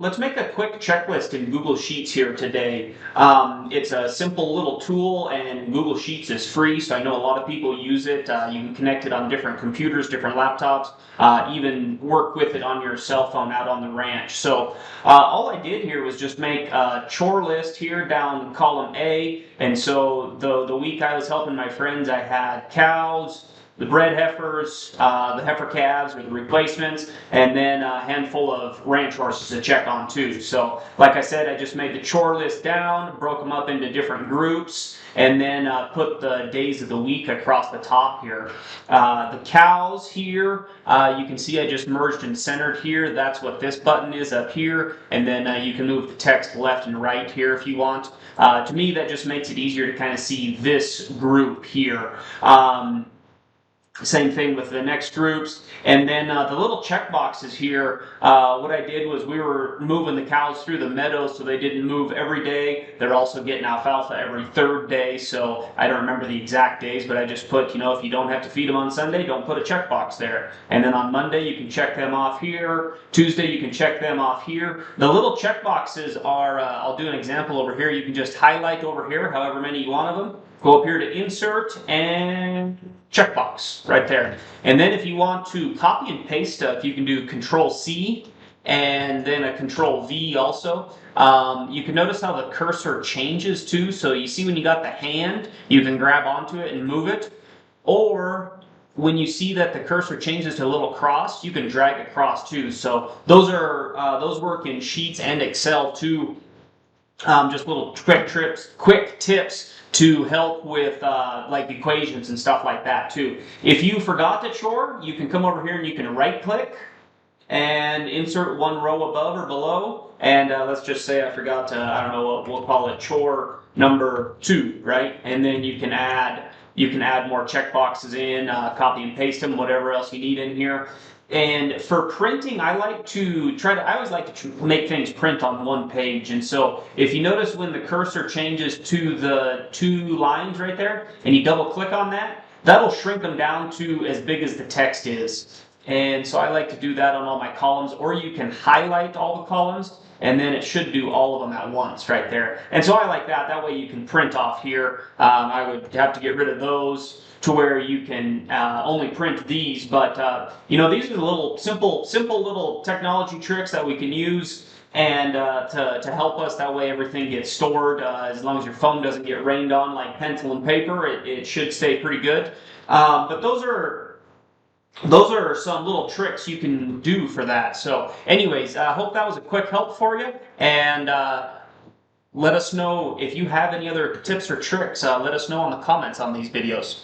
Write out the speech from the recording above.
Let's make a quick checklist in Google Sheets here today. It's a simple little tool, and Google Sheets is free, so I know a lot of people use it. You can connect it on different computers, different laptops, even work with it on your cell phone out on the ranch. So all I did here was just make a chore list here down column A, and so the week I was helping my friends, I had cows, the bred heifers, the heifer calves or the replacements, and then a handful of ranch horses to check on too. So like I said, I just made the chore list down, broke them up into different groups, and then put the days of the week across the top here. The cows here, you can see I just merged and centered here. That's what this button is up here, and then you can move the text left and right here if you want. To me, that just makes it easier to kind of see this group here. Same thing with the next groups. And then the little check boxes here, what I did was we were moving the cows through the meadows so they didn't move every day. They're also getting alfalfa every third day, so I don't remember the exact days, but I just put, if you don't have to feed them on Sunday, don't put a check box there. And then on Monday, you can check them off here. Tuesday, you can check them off here. The little check boxes are, I'll do an example over here. You can just highlight over here, however many you want of them. Go up here to insert and checkbox right there. And then if you want to copy and paste stuff, you can do Control C and then a Control V also. You can notice how the cursor changes too. So you see when you got the hand, you can grab onto it and move it. Or when you see that the cursor changes to a little cross, you can drag across too. So those work in Sheets and Excel too. Just little quick tips to help with like equations and stuff like that too. If you forgot the chore, you can come over here and you can right click and insert one row above or below. And let's just say I forgot to, I don't know, we'll call it chore number 2, right? And then you can add more checkboxes in, copy and paste them, whatever else you need in here. And for printing, I always like to make things print on one page. And so if you notice when the cursor changes to the 2 lines right there, and you double click on that, that'll shrink them down to as big as the text is. And so I like to do that on all my columns, or you can highlight all the columns, and then it should do all of them at once right there. And so I like that. That way you can print off here. I would have to get rid of those to where you can only print these, but these are the little simple little technology tricks that we can use and to help us. That way everything gets stored. As long as your phone doesn't get rained on like pencil and paper, it should stay pretty good. But those are some little tricks you can do for that. So anyways, I hope that was a quick help for you, and let us know if you have any other tips or tricks. Let us know in the comments on these videos.